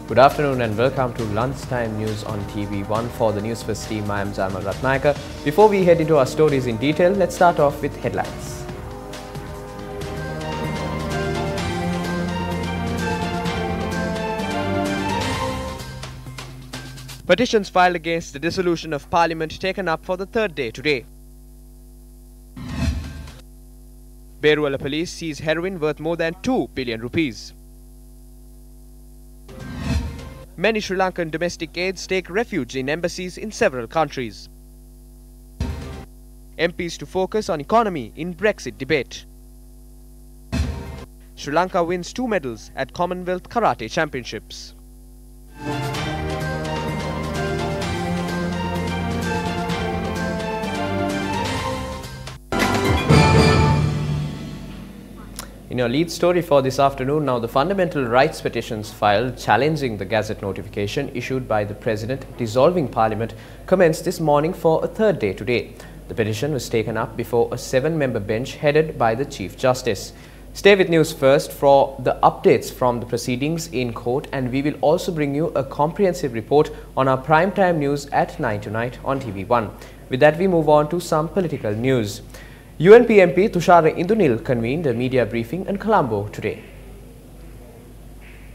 Good afternoon and welcome to Lunchtime News on TV1 for the Newsfirst team. I am Jamal Ratnayaka. Before we head into our stories in detail, let's start off with headlines. Petitions filed against the dissolution of Parliament taken up for the third day today. Beruwala police seize heroin worth more than 2 billion rupees. Many Sri Lankan domestic aides take refuge in embassies in several countries. MPs to focus on economy in Brexit debate. Sri Lanka wins 2 medals at Commonwealth Karate Championships. In your lead story for this afternoon, now the fundamental rights petitions filed challenging the Gazette notification issued by the President dissolving Parliament commenced this morning for a third day today. The petition was taken up before a 7-member bench headed by the Chief Justice. Stay with News First for the updates from the proceedings in court, and we will also bring you a comprehensive report on our primetime news at 9 tonight on TV1. With that, we move on to some political news. UNP MP Tushara Indunil convened a media briefing in Colombo today.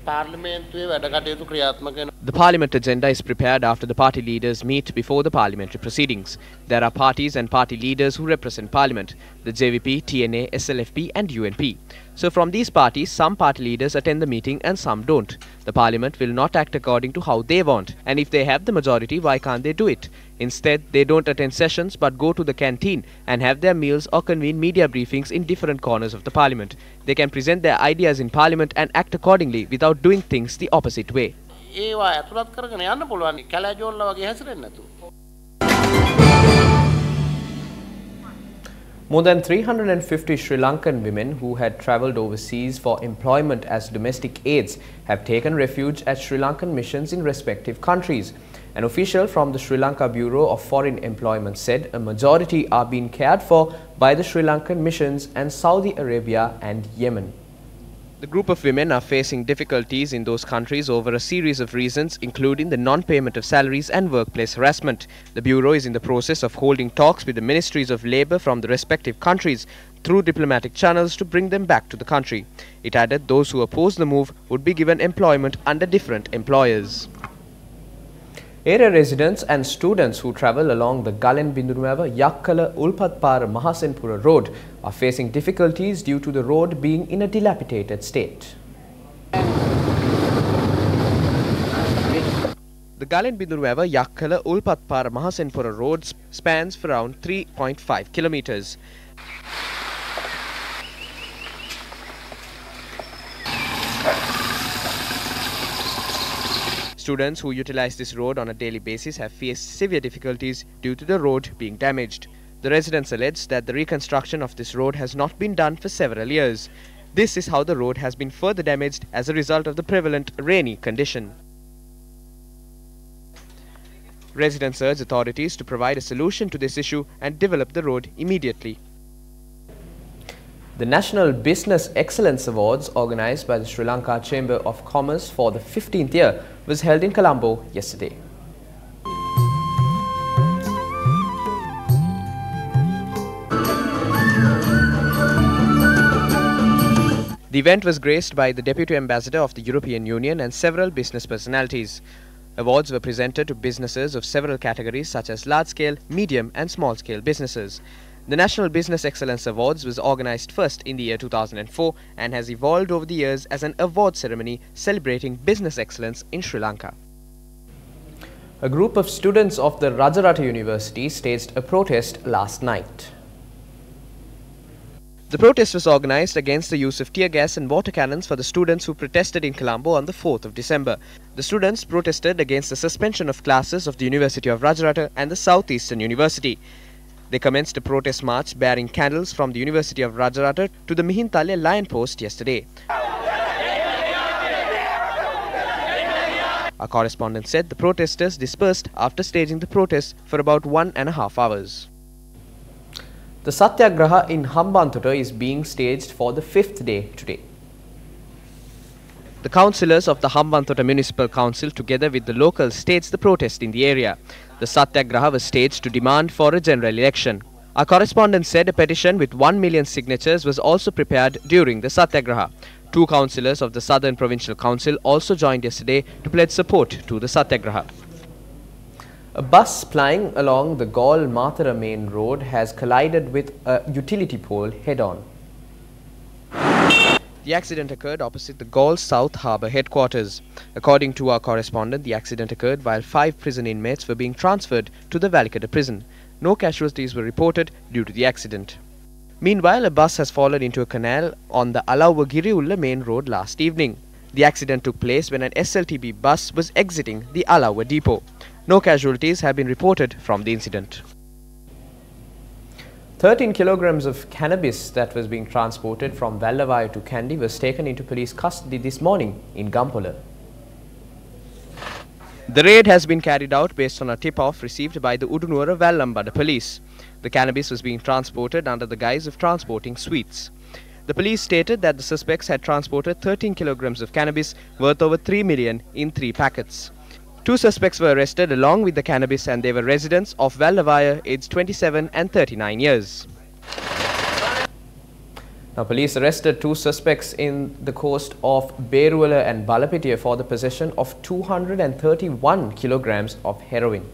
The Parliament agenda is prepared after the party leaders meet before the parliamentary proceedings. There are parties and party leaders who represent Parliament, the JVP, TNA, SLFP and UNP. So from these parties, some party leaders attend the meeting and some don't. The Parliament will not act according to how they want, and if they have the majority, why can't they do it? Instead, they don't attend sessions but go to the canteen and have their meals or convene media briefings in different corners of the Parliament. They can present their ideas in Parliament and act accordingly without doing things the opposite way. More than 350 Sri Lankan women who had travelled overseas for employment as domestic aides have taken refuge at Sri Lankan missions in respective countries. An official from the Sri Lanka Bureau of Foreign Employment said a majority are being cared for by the Sri Lankan missions and Saudi Arabia and Yemen. The group of women are facing difficulties in those countries over a series of reasons, including the non-payment of salaries and workplace harassment. The Bureau is in the process of holding talks with the ministries of labour from the respective countries through diplomatic channels to bring them back to the country. It added those who oppose the move would be given employment under different employers. Area residents and students who travel along the Galen Bindunuava Yakkala Ulpatpara Mahasenpura road are facing difficulties due to the road being in a dilapidated state. The Galen Bindunuava Yakkala Ulpatpara Mahasenpura road spans for around 3.5 kilometers. Students who utilize this road on a daily basis have faced severe difficulties due to the road being damaged. The residents allege that the reconstruction of this road has not been done for several years. This is how the road has been further damaged as a result of the prevalent rainy condition. Residents urge authorities to provide a solution to this issue and develop the road immediately. The National Business Excellence Awards, organised by the Sri Lanka Chamber of Commerce for the 15th year, was held in Colombo yesterday. The event was graced by the Deputy Ambassador of the European Union and several business personalities. Awards were presented to businesses of several categories such as large-scale, medium and small-scale businesses. The National Business Excellence Awards was organised first in the year 2004 and has evolved over the years as an award ceremony celebrating business excellence in Sri Lanka. A group of students of the Rajarata University staged a protest last night. The protest was organised against the use of tear gas and water cannons for the students who protested in Colombo on the 4th of December. The students protested against the suspension of classes of the University of Rajarata and the Southeastern University. They commenced a protest march bearing candles from the University of Rajarata to the Mihintale Lion Post yesterday. Our correspondent said the protesters dispersed after staging the protest for about 1.5 hours. The Satyagraha in Hambantota is being staged for the 5th day today. The councillors of the Hambantota Municipal Council together with the local staged the protest in the area. The Satyagraha was staged to demand for a general election. Our correspondent said a petition with 1 million signatures was also prepared during the Satyagraha. 2 councillors of the Southern Provincial Council also joined yesterday to pledge support to the Satyagraha. A bus plying along the Gaul-Mathura main road has collided with a utility pole head-on. The accident occurred opposite the Gaul South Harbour headquarters. According to our correspondent, the accident occurred while 5 prison inmates were being transferred to the Valikata prison. No casualties were reported due to the accident. Meanwhile, a bus has fallen into a canal on the Alauwa-Giriulla main road last evening. The accident took place when an SLTB bus was exiting the Alauwa depot. No casualties have been reported from the incident. 13 kilograms of cannabis that was being transported from Vallavaya to Kandy was taken into police custody this morning in Gampola. The raid has been carried out based on a tip-off received by the Udunura Vallambada police. The cannabis was being transported under the guise of transporting sweets. The police stated that the suspects had transported 13 kilograms of cannabis worth over 3 million in 3 packets. 2 suspects were arrested along with the cannabis and they were residents of Vallavaya aged 27 and 39 years. Now, police arrested 2 suspects in the coast of Beruwala and Balapitiya for the possession of 231 kilograms of heroin.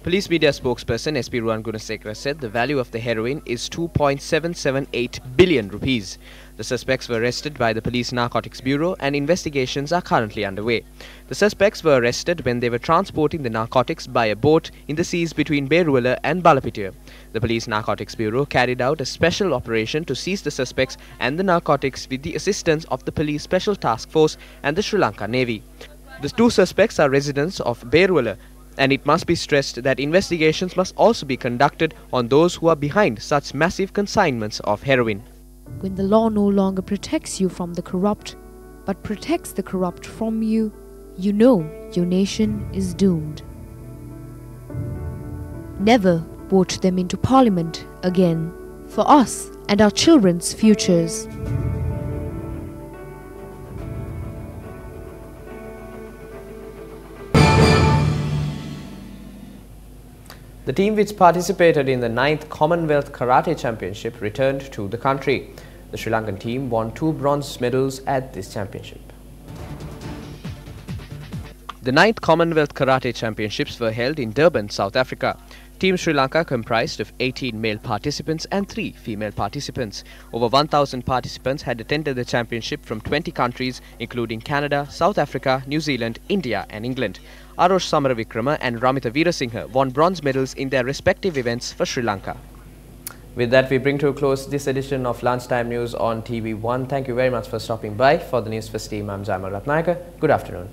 Police media spokesperson SP Ruwan Gunasekara said the value of the heroin is 2.778 billion rupees. The suspects were arrested by the Police Narcotics Bureau and investigations are currently underway. The suspects were arrested when they were transporting the narcotics by a boat in the seas between Beruwala and Balapitiya. The Police Narcotics Bureau carried out a special operation to seize the suspects and the narcotics with the assistance of the Police Special Task Force and the Sri Lanka Navy. The 2 suspects are residents of Beruwala, and it must be stressed that investigations must also be conducted on those who are behind such massive consignments of heroin. When the law no longer protects you from the corrupt, but protects the corrupt from you, you know your nation is doomed. Never vote them into Parliament again, for us and our children's futures. The team which participated in the 9th Commonwealth Karate Championship returned to the country. The Sri Lankan team won 2 bronze medals at this championship. The 9th Commonwealth Karate Championships were held in Durban, South Africa. Team Sri Lanka comprised of 18 male participants and 3 female participants. Over 1,000 participants had attended the championship from 20 countries including Canada, South Africa, New Zealand, India and England. Arosh Samaravikrama and Ramita Veerasinghe won bronze medals in their respective events for Sri Lanka. With that, we bring to a close this edition of Lunchtime News on TV1. Thank you very much for stopping by. For the Newsfirst team, I'm Jamal Ratnayaka. Good afternoon.